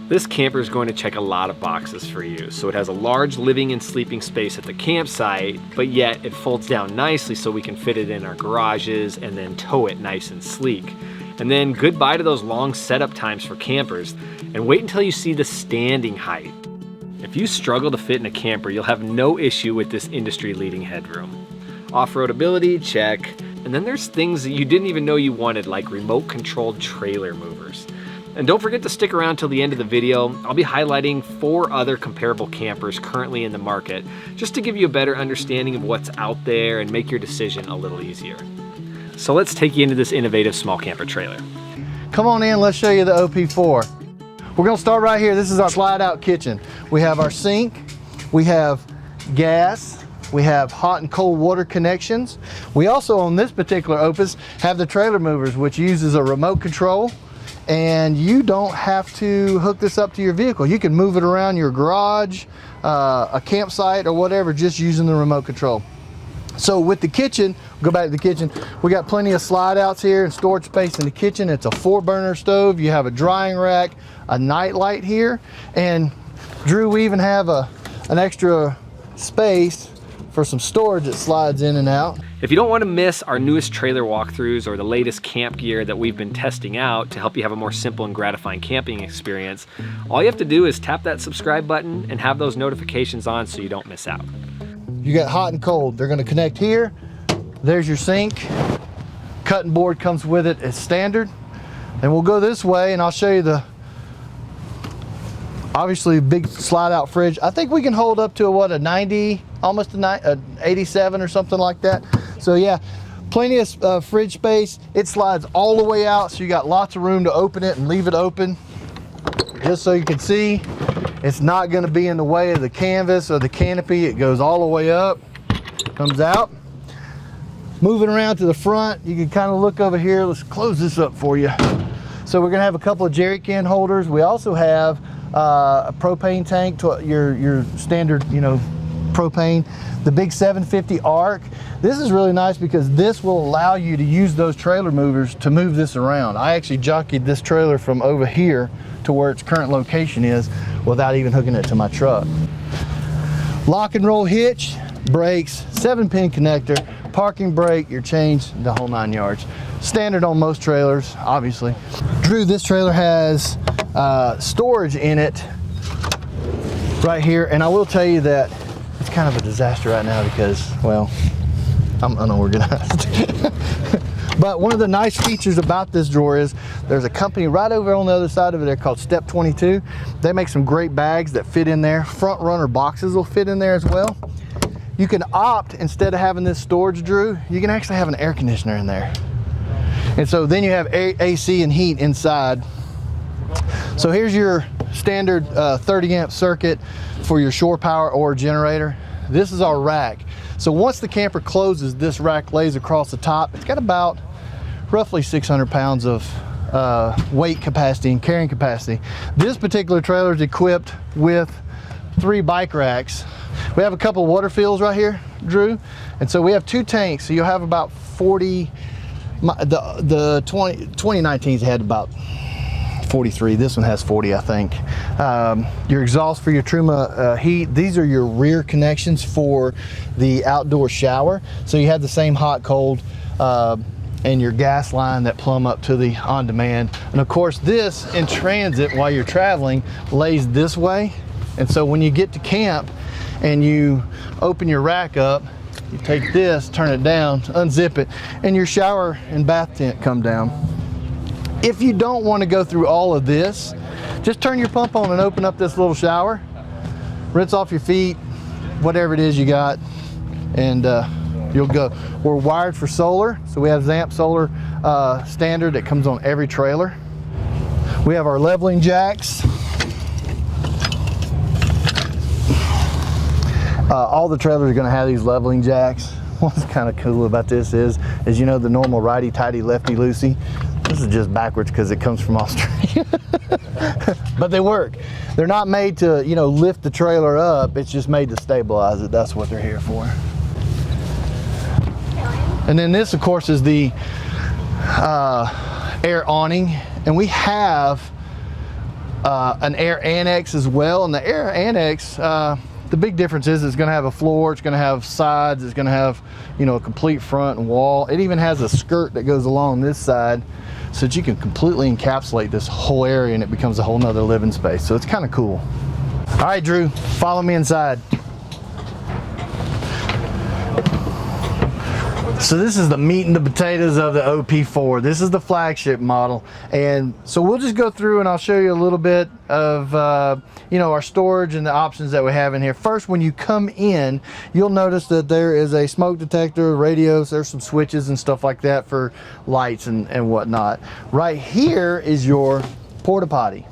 This camper is going to check a lot of boxes for you. So it has a large living and sleeping space at the campsite, but yet it folds down nicely so we can fit it in our garages and then tow it nice and sleek. And then goodbye to those long setup times for campers, and wait until you see the standing height. If you struggle to fit in a camper, you'll have no issue with this industry-leading headroom. Off-road ability, check. And then there's things that you didn't even know you wanted, like remote-controlled trailer movers. And don't forget to stick around till the end of the video. I'll be highlighting 4 other comparable campers currently in the market, just to give you a better understanding of what's out there and make your decision a little easier. So let's take you into this innovative small camper trailer. Come on in, let's show you the OP4. We're gonna start right here. This is our slide out kitchen. We have our sink, we have gas, we have hot and cold water connections. We also, on this particular Opus, have the trailer movers, which uses a remote control, and you don't have to hook this up to your vehicle. You can move it around your garage, a campsite, or whatever, just using the remote control. So with the kitchen, go back to the kitchen, we got plenty of slide outs here and storage space in the kitchen. It's a 4-burner stove. You have a drying rack, a night light here, and Drew, we even have an extra space for some storage that slides in and out. If you don't want to miss our newest trailer walkthroughs or the latest camp gear that we've been testing out to help you have a more simple and gratifying camping experience, all you have to do is tap that subscribe button and have those notifications on so you don't miss out. You got hot and cold. They're gonna connect here. There's your sink. Cutting board comes with it as standard. And we'll go this way and I'll show you the, obviously big slide out fridge. I think we can hold up to a 90, almost a 87 or something like that. So yeah, plenty of fridge space. It slides all the way out, so you got lots of room to open it and leave it open. Just so you can see, it's not going to be in the way of the canvas or the canopy. It goes all the way up, comes out. Moving around to the front, you can kind of look over here. Let's close this up for you. So we're going to have a couple of jerry can holders. We also have a propane tank, to your standard, propane. The big 750 ARC. This is really nice because this will allow you to use those trailer movers to move this around. I actually jockeyed this trailer from over here to where its current location is without even hooking it to my truck. Lock and roll hitch, brakes, 7-pin connector, parking brake, your chains, the whole 9 yards. Standard on most trailers, obviously. Drew, this trailer has storage in it right here, and I will tell you that it's kind of a disaster right now because, well, I'm unorganized. But one of the nice features about this drawer is there's a company right over on the other side of it there called Step 22. They make some great bags that fit in there. Front runner boxes will fit in there as well. You can opt, instead of having this storage, Drew, you can actually have an air conditioner in there. And so then you have AC and heat inside. So here's your standard 30 amp circuit for your shore power or generator. This is our rack. So once the camper closes, this rack lays across the top. It's got about roughly 600 pounds of weight capacity and carrying capacity. This particular trailer is equipped with 3 bike racks. We have a couple of water fills right here, Drew. And so we have 2 tanks. So you'll have about 40, the 2019s had about 43. This one has 40, I think. Your exhaust for your Truma heat. These are your rear connections for the outdoor shower. So you have the same hot, cold, and your gas line that plumb up to the on-demand. And of course, this in transit while you're traveling lays this way. And so when you get to camp and you open your rack up, you take this, turn it down, unzip it, and your shower and bath tent come down. If you don't want to go through all of this, just turn your pump on and open up this little shower, rinse off your feet, whatever it is you got, and you'll go. We're wired for solar, so we have Zamp solar standard that comes on every trailer. We have our leveling jacks. All the trailers are going to have these leveling jacks. What's kind of cool about this is the normal righty-tighty, lefty-loosey. This is just backwards because it comes from Australia. But they work. They're not made to, lift the trailer up. It's just made to stabilize it. That's what they're here for. And then this, of course, is the air awning. And we have an air annex as well. And the air annex, the big difference is it's going to have a floor, it's going to have sides, it's going to have, you know, a complete front and wall. It even has a skirt that goes along this side so that you can completely encapsulate this whole area and it becomes a whole nother living space. So it's kind of cool. All right, Drew, follow me inside. So this is the meat and the potatoes of the OP4. This is the flagship model. And so we'll just go through and I'll show you a little bit of, you know, our storage and the options that we have in here. First, when you come in, you'll notice that there is a smoke detector, radios, there's some switches and stuff like that for lights and whatnot. Right here is your porta potty.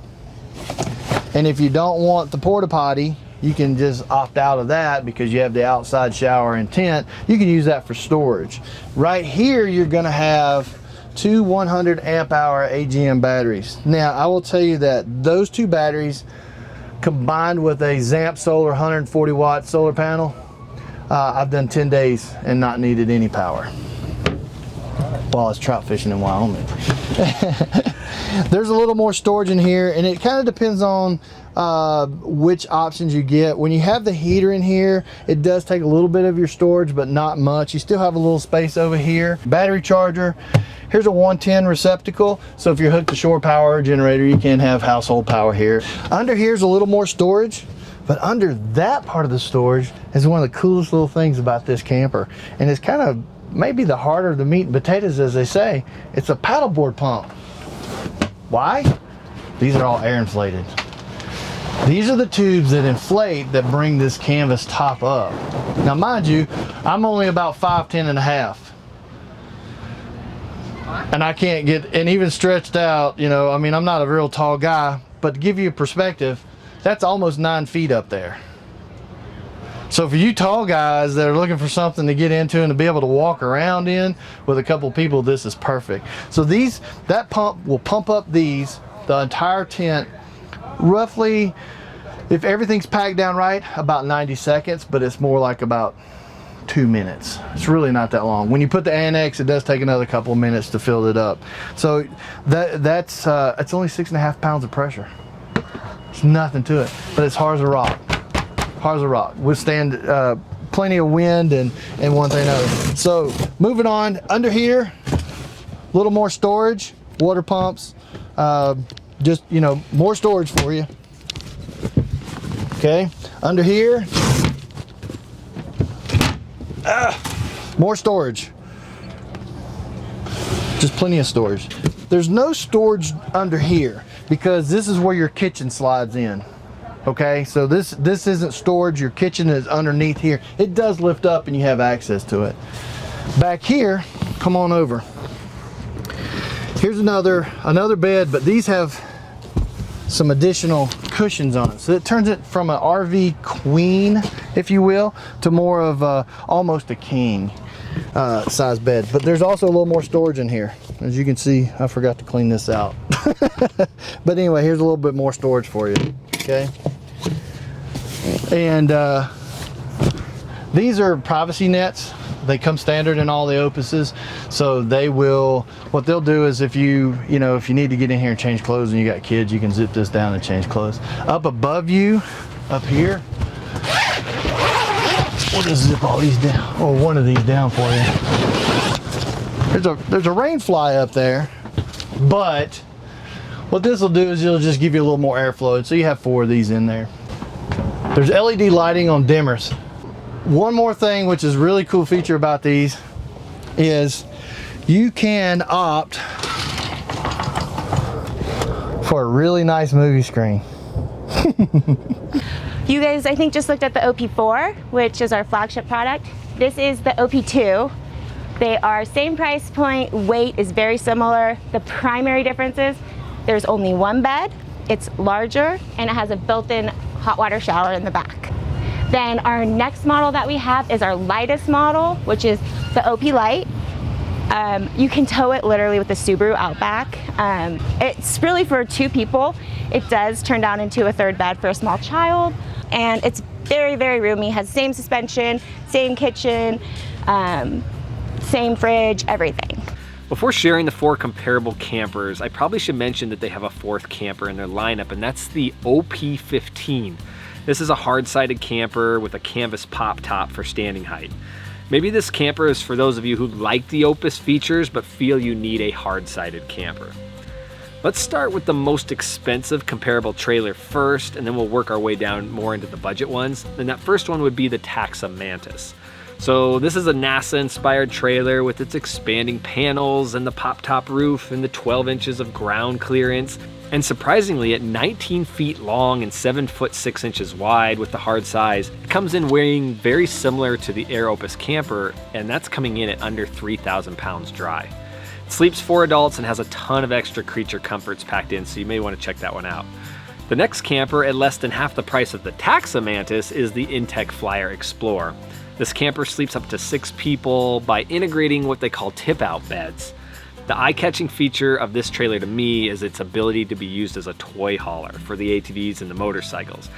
And if you don't want the porta potty, you can just opt out of that because you have the outside shower and tent. You can use that for storage. Right here, you're gonna have two 100 amp hour AGM batteries. Now, I will tell you that those two batteries combined with a Zamp Solar 140 watt solar panel, I've done 10 days and not needed any power while I was trout fishing in Wyoming. There's a little more storage in here, and it kind of depends on which options you get. When you have the heater in here, it does take a little bit of your storage, but not much. You still have a little space over here. Battery charger. Here's a 110 receptacle, so if you're hooked to shore power generator, you can have household power here. Under here's a little more storage, but under that part of the storage is one of the coolest little things about this camper, and it's kind of maybe the harder the meat and potatoes, as they say. It's a paddleboard pump. Why? These are all air inflated. These are the tubes that inflate that bring this canvas top up. Now mind you, I'm only about 5'10" and a half. And I can't get, and even stretched out, you know, I mean, I'm not a real tall guy, but to give you a perspective, that's almost 9 feet up there. So for you tall guys that are looking for something to get into and to be able to walk around in with a couple people, this is perfect. So that pump will pump up the entire tent roughly, if everything's packed down right, about 90 seconds, but it's more like about 2 minutes. It's really not that long. When you put the annex, it does take another couple of minutes to fill it up. So that's it's only 6.5 pounds of pressure. It's nothing to it, but it's hard as a rock. Hard as a rock. Withstand plenty of wind and one thing other. So moving on, under here, a little more storage, water pumps, just, you know, more storage for you. Okay, under here, more storage. Just plenty of storage. There's no storage under here because this is where your kitchen slides in. Okay, so this isn't storage. Your kitchen is underneath here. It does lift up and you have access to it. Back here, come on over. Here's another bed, but these have some additional cushions on it. So it turns it from an RV queen, if you will, to more of almost a king size bed. But there's also a little more storage in here. As you can see, I forgot to clean this out. But anyway, here's a little bit more storage for you, okay? And these are privacy nets. They come standard in all the Opuses, so what they'll do is if you need to get in here and change clothes and you got kids, you can zip this down and change clothes. Up above you, up here, we'll just zip all these down, or one of these down for you. There's a rain fly up there, but what this will do is it'll just give you a little more airflow, so you have 4 of these in there. There's LED lighting on dimmers. One more thing, which is a really cool feature about these, is you can opt for a really nice movie screen. You guys, I think, just looked at the OP4, which is our flagship product. This is the OP2. They are same price point, weight is very similar. The primary difference is there's only one bed, it's larger, and it has a built-in hot water shower in the back. Then our next model that we have is our lightest model, which is the OP Light. You can tow it literally with the Subaru Outback. It's really for 2 people. It does turn down into a 3rd bed for a small child. And it's very, very roomy, has same suspension, same kitchen, same fridge, everything. Before sharing the 4 comparable campers, I probably should mention that they have a 4th camper in their lineup, and that's the OP15. This is a hard-sided camper with a canvas pop top for standing height. Maybe this camper is for those of you who like the Opus features but feel you need a hard-sided camper. Let's start with the most expensive comparable trailer first, and then we'll work our way down more into the budget ones. And that first one would be the TAXA MANTIS. So this is a NASA-inspired trailer with its expanding panels and the pop-top roof and the 12 inches of ground clearance. And surprisingly, at 19 feet long and 7 foot 6 inches wide with the hard size, it comes in weighing very similar to the Air Opus camper, and that's coming in at under 3,000 pounds dry. It sleeps 4 adults and has a ton of extra creature comforts packed in, so you may want to check that one out. The next camper, at less than half the price of the TAXA MANTIS, is the Intech Flyer Explorer. This camper sleeps up to 6 people by integrating what they call tip-out beds. The eye-catching feature of this trailer to me is its ability to be used as a toy hauler for the ATVs and the motorcycles.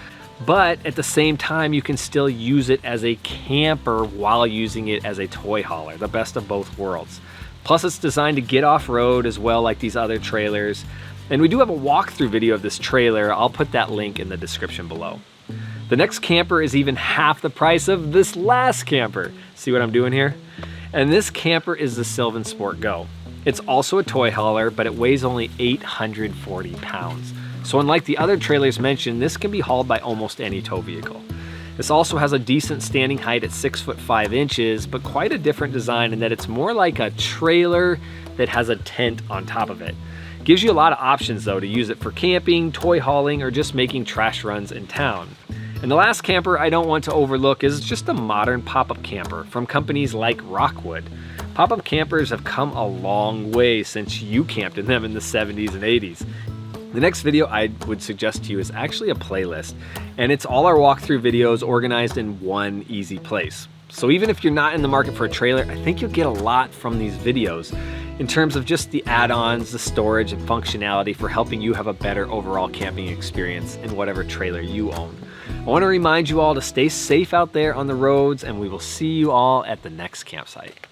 But at the same time, you can still use it as a camper while using it as a toy hauler, the best of both worlds. Plus, it's designed to get off-road as well, like these other trailers. And we do have a walkthrough video of this trailer. I'll put that link in the description below. The next camper is even half the price of this last camper. See what I'm doing here? And this camper is the Sylvan Sport Go. It's also a toy hauler, but it weighs only 840 pounds. So unlike the other trailers mentioned, this can be hauled by almost any tow vehicle. This also has a decent standing height at 6 foot 5 inches, but quite a different design in that it's more like a trailer that has a tent on top of it. Gives you a lot of options though to use it for camping, toy hauling, or just making trash runs in town. And the last camper I don't want to overlook is just a modern pop-up camper from companies like Rockwood. Pop-up campers have come a long way since you camped in them in the 70s and 80s. The next video I would suggest to you is actually a playlist, and it's all our walkthrough videos organized in one easy place. So even if you're not in the market for a trailer, I think you'll get a lot from these videos in terms of just the add-ons, the storage, and functionality for helping you have a better overall camping experience in whatever trailer you own. I want to remind you all to stay safe out there on the roads, and we will see you all at the next campsite.